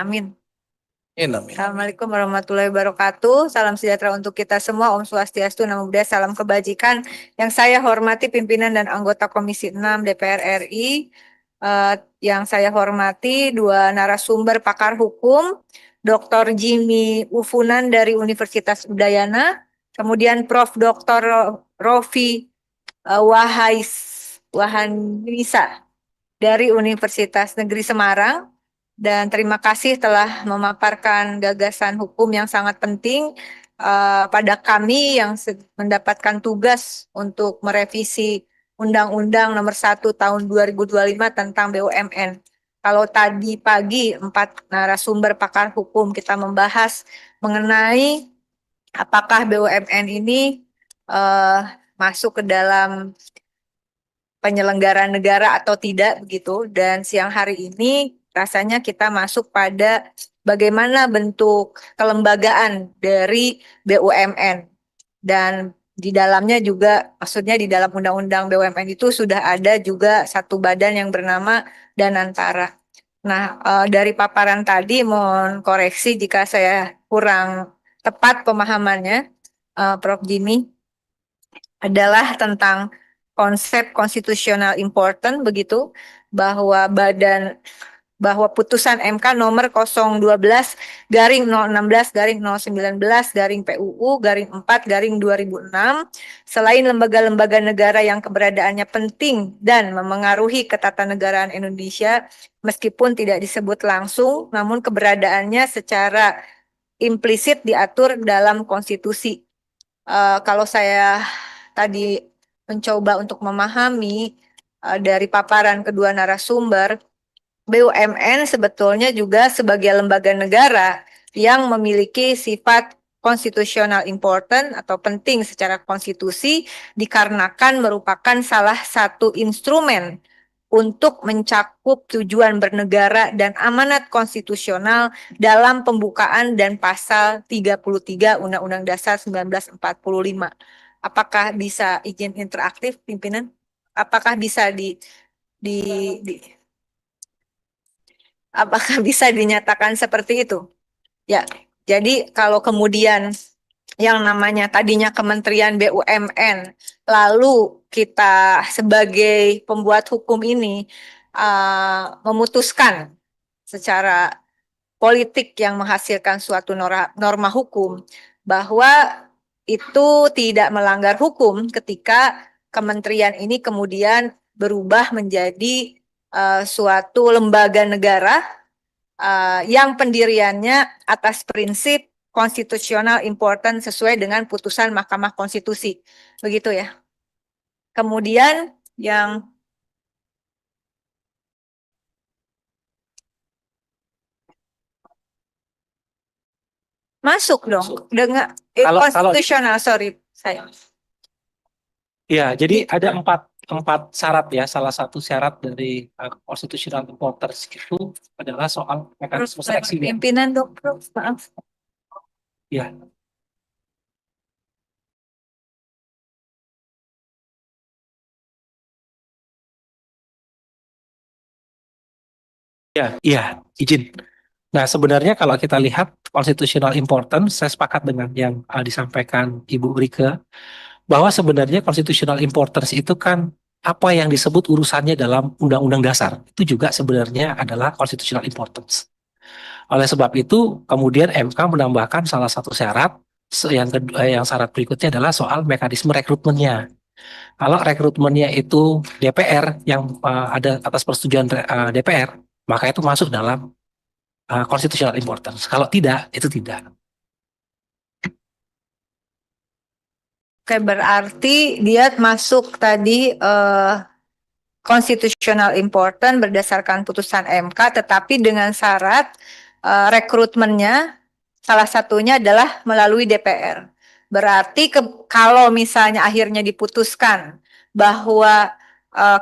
Amin. Amin. Assalamualaikum warahmatullahi wabarakatuh. Salam sejahtera untuk kita semua. Om Swastiastu, Namo Buddhaya, salam kebajikan. Yang saya hormati pimpinan dan anggota Komisi 6 DPR RI. Yang saya hormati dua narasumber pakar hukum, Dr. Jimmy Ufunan dari Universitas Udayana, kemudian Prof. Dr. Rofi Wahanisa dari Universitas Negeri Semarang. Dan terima kasih telah memaparkan gagasan hukum yang sangat penting pada kami yang mendapatkan tugas untuk merevisi Undang-Undang Nomor 1 Tahun 2025 tentang BUMN. Kalau tadi pagi 4 narasumber pakar hukum kita membahas mengenai apakah BUMN ini masuk ke dalam penyelenggara negara atau tidak begitu. Dan siang hari ini rasanya kita masuk pada bagaimana bentuk kelembagaan dari BUMN. Dan di dalamnya juga, maksudnya di dalam Undang-Undang BUMN itu sudah ada juga satu badan yang bernama Danantara. Nah, dari paparan tadi mohon koreksi jika saya kurang tepat pemahamannya, Prof. Jimmy, adalah tentang konsep konstitusional important begitu, bahwa putusan MK nomor 012 garing 016 garing 019 garing PUU garing 4 garing 2006 selain lembaga-lembaga negara yang keberadaannya penting dan memengaruhi ketatanegaraan Indonesia meskipun tidak disebut langsung namun keberadaannya secara implisit diatur dalam konstitusi. Kalau saya tadi mencoba untuk memahami dari paparan kedua narasumber, BUMN sebetulnya juga sebagai lembaga negara yang memiliki sifat konstitusional important atau penting secara konstitusi dikarenakan merupakan salah satu instrumen untuk mencakup tujuan bernegara dan amanat konstitusional dalam pembukaan dan pasal 33 Undang-Undang Dasar 1945. Apakah bisa izin interaktif, pimpinan? Apakah bisa di, di apakah bisa dinyatakan seperti itu? Ya, jadi kalau kemudian yang namanya tadinya Kementerian BUMN, lalu kita sebagai pembuat hukum ini memutuskan secara politik yang menghasilkan suatu norma hukum bahwa itu tidak melanggar hukum ketika kementerian ini kemudian berubah menjadi suatu lembaga negara yang pendiriannya atas prinsip konstitusional important sesuai dengan putusan Mahkamah Konstitusi. Begitu ya. Kemudian yang masuk dong dengan konstitusional, sorry saya. Ya, jadi ada empat syarat ya. Salah satu syarat dari constitutional importance itu adalah soal mekanisme seleksi. Pimpinan dong, Prof. Maaf. Ya. Ya, izin. Nah, sebenarnya kalau kita lihat constitutional importance, saya sepakat dengan yang disampaikan Ibu Rike, bahwa sebenarnya constitutional importance itu kan apa yang disebut urusannya dalam Undang-Undang Dasar. Itu juga sebenarnya adalah constitutional importance. Oleh sebab itu, kemudian MK menambahkan salah satu syarat, yang syarat berikutnya adalah soal mekanisme rekrutmennya. Kalau rekrutmennya itu DPR yang ada atas persetujuan DPR, maka itu masuk dalam constitutional importance. Kalau tidak, itu tidak. Oke, berarti dia masuk tadi constitutional important berdasarkan putusan MK, tetapi dengan syarat rekrutmennya salah satunya adalah melalui DPR. Berarti kalau misalnya akhirnya diputuskan bahwa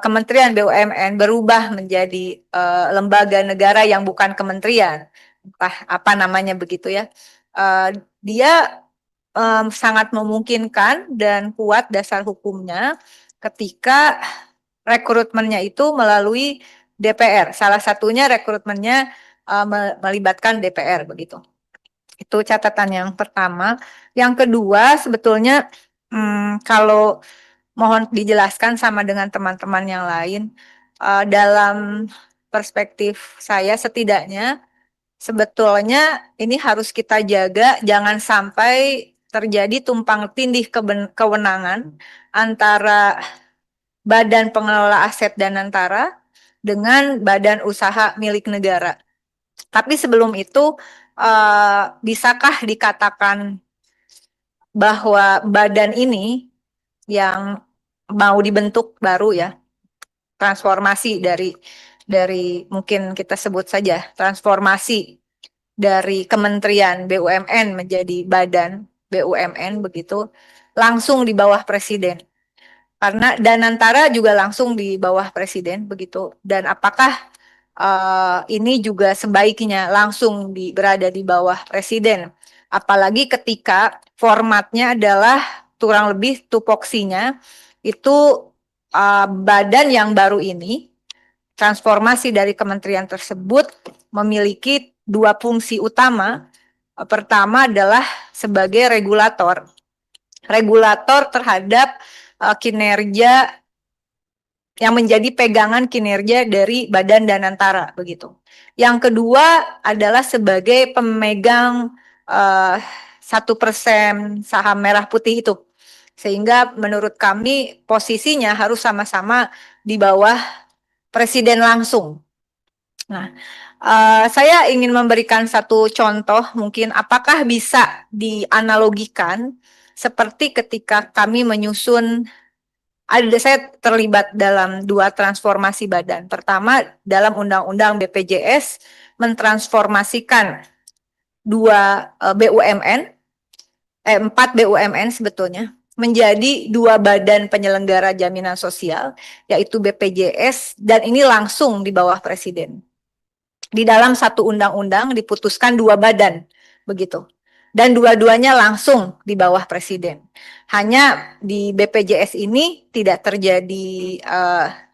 Kementerian BUMN berubah menjadi lembaga negara yang bukan kementerian, entah apa namanya begitu ya, dia sangat memungkinkan dan kuat dasar hukumnya ketika rekrutmennya itu melalui DPR. Salah satunya rekrutmennya melibatkan DPR begitu. Itu catatan yang pertama. Yang kedua, sebetulnya kalau mohon dijelaskan sama dengan teman-teman yang lain, dalam perspektif saya setidaknya sebetulnya ini harus kita jaga, jangan sampai terjadi tumpang tindih kewenangan antara Badan Pengelola Aset Danantara dengan badan usaha milik negara. Tapi sebelum itu, bisakah dikatakan bahwa badan ini yang mau dibentuk baru ya, transformasi dari mungkin kita sebut saja transformasi dari Kementerian BUMN menjadi Badan BUMN begitu, langsung di bawah Presiden. Karena Danantara juga langsung di bawah Presiden begitu. Dan apakah ini juga sebaiknya langsung berada di bawah Presiden? Apalagi ketika formatnya adalah kurang lebih tupoksinya itu badan yang baru ini, transformasi dari kementerian tersebut memiliki dua fungsi utama. Pertama adalah sebagai regulator terhadap kinerja yang menjadi pegangan kinerja dari Badan Danantara begitu. Yang kedua adalah sebagai pemegang 1% saham merah putih itu. Sehingga menurut kami posisinya harus sama-sama di bawah Presiden langsung. Nah, saya ingin memberikan satu contoh, mungkin apakah bisa dianalogikan seperti ketika kami menyusun, saya terlibat dalam dua transformasi badan. Pertama, dalam Undang-Undang BPJS mentransformasikan dua BUMN, 4 BUMN sebetulnya, menjadi dua badan penyelenggara jaminan sosial, yaitu BPJS, dan ini langsung di bawah Presiden. Di dalam satu undang-undang diputuskan dua badan, begitu. Dan dua-duanya langsung di bawah Presiden. Hanya di BPJS ini tidak terjadi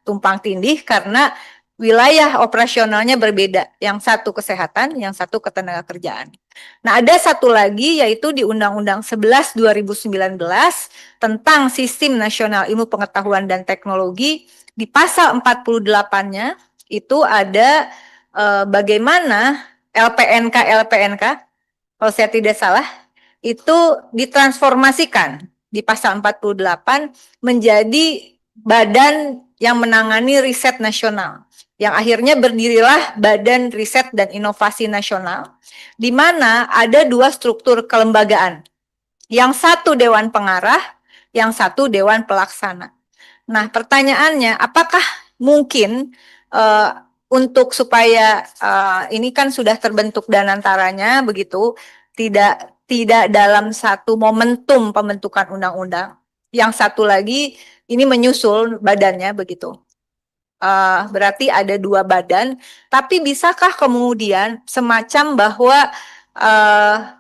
tumpang tindih karena wilayah operasionalnya berbeda. Yang satu kesehatan, yang satu ketenagakerjaan. Nah, ada satu lagi yaitu di Undang-Undang 11 2019 tentang Sistem Nasional Ilmu Pengetahuan dan Teknologi, di pasal 48-nya itu ada bagaimana LPNK kalau saya tidak salah itu ditransformasikan di pasal 48 menjadi badan yang menangani riset nasional, yang akhirnya berdirilah Badan Riset dan Inovasi Nasional, di mana ada dua struktur kelembagaan, yang satu Dewan Pengarah, yang satu Dewan Pelaksana. Nah, pertanyaannya, apakah mungkin untuk supaya ini kan sudah terbentuk Danantaranya begitu, tidak dalam satu momentum pembentukan undang-undang. Yang satu lagi ini menyusul badannya begitu. Berarti ada dua badan, tapi bisakah kemudian semacam bahwa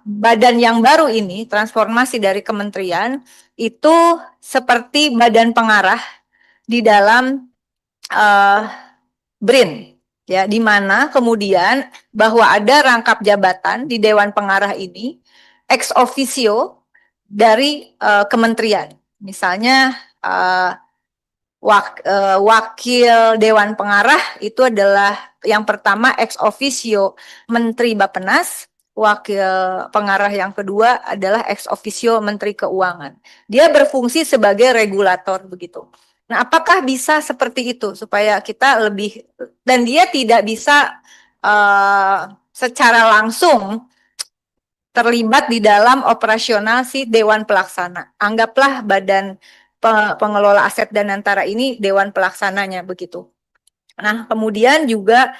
badan yang baru ini, transformasi dari kementerian, itu seperti badan pengarah di dalam BRIN, ya, di mana kemudian bahwa ada rangkap jabatan di Dewan Pengarah ini ex officio dari kementerian. Misalnya wakil Dewan Pengarah itu adalah yang pertama ex officio Menteri Bappenas, wakil pengarah yang kedua adalah ex officio Menteri Keuangan. Dia berfungsi sebagai regulator begitu. Nah, apakah bisa seperti itu supaya kita lebih, dan dia tidak bisa secara langsung terlibat di dalam operasional si Dewan Pelaksana. Anggaplah Badan Pengelola Aset Danantara ini Dewan Pelaksananya begitu. Nah, kemudian juga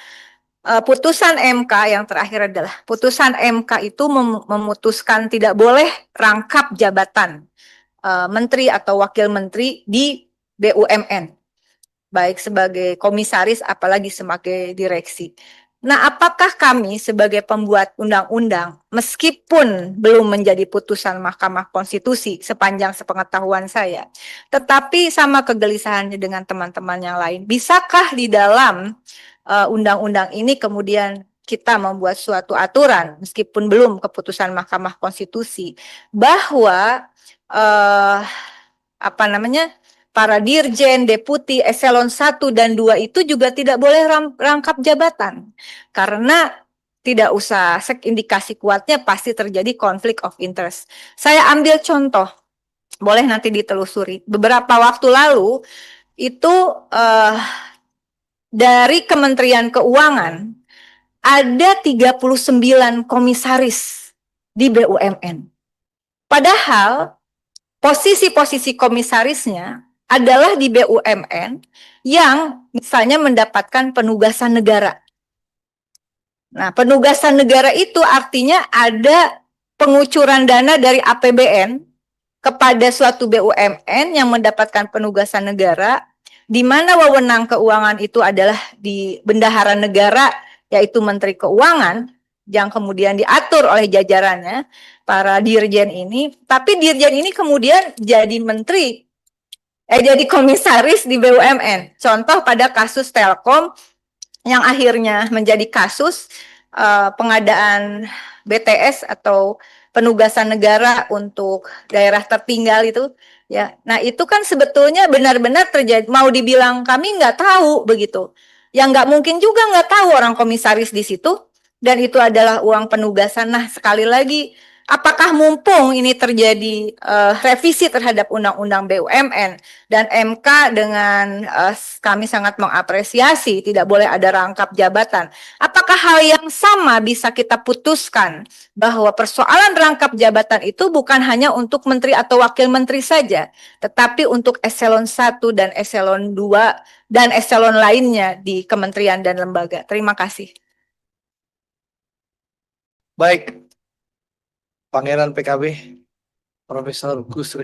putusan MK yang terakhir adalah putusan MK itu memutuskan tidak boleh rangkap jabatan menteri atau wakil menteri di BUMN, baik sebagai komisaris apalagi sebagai direksi. Nah, apakah kami sebagai pembuat undang-undang, meskipun belum menjadi putusan Mahkamah Konstitusi sepanjang sepengetahuan saya, tetapi sama kegelisahannya dengan teman-teman yang lain, bisakah di dalam undang-undang ini kemudian kita membuat suatu aturan, meskipun belum keputusan Mahkamah Konstitusi, bahwa apa namanya, para dirjen, deputi, eselon 1 dan 2 itu juga tidak boleh rangkap jabatan. Karena tidak usah indikasi kuatnya pasti terjadi konflik of interest. Saya ambil contoh, boleh nanti ditelusuri. Beberapa waktu lalu itu dari Kementerian Keuangan ada 39 komisaris di BUMN. Padahal posisi-posisi komisarisnya adalah di BUMN yang misalnya mendapatkan penugasan negara. Nah, penugasan negara itu artinya ada pengucuran dana dari APBN kepada suatu BUMN yang mendapatkan penugasan negara, di mana wewenang keuangan itu adalah di bendahara negara, yaitu Menteri Keuangan, yang kemudian diatur oleh jajarannya, para dirjen ini. Tapi dirjen ini kemudian jadi menteri, jadi komisaris di BUMN. Contoh pada kasus Telkom yang akhirnya menjadi kasus pengadaan BTS atau penugasan negara untuk daerah tertinggal itu, ya. Nah, itu kan sebetulnya benar-benar terjadi. Mau dibilang kami nggak tahu begitu, yang nggak mungkin juga nggak tahu orang komisaris di situ, dan itu adalah uang penugasan. Nah, sekali lagi, apakah mumpung ini terjadi revisi terhadap Undang-Undang BUMN dan MK dengan kami sangat mengapresiasi tidak boleh ada rangkap jabatan. Apakah hal yang sama bisa kita putuskan bahwa persoalan rangkap jabatan itu bukan hanya untuk menteri atau wakil menteri saja, tetapi untuk eselon 1 dan eselon 2 dan eselon lainnya di kementerian dan lembaga. Terima kasih. Baik, Pangeran PKB, Profesor Gus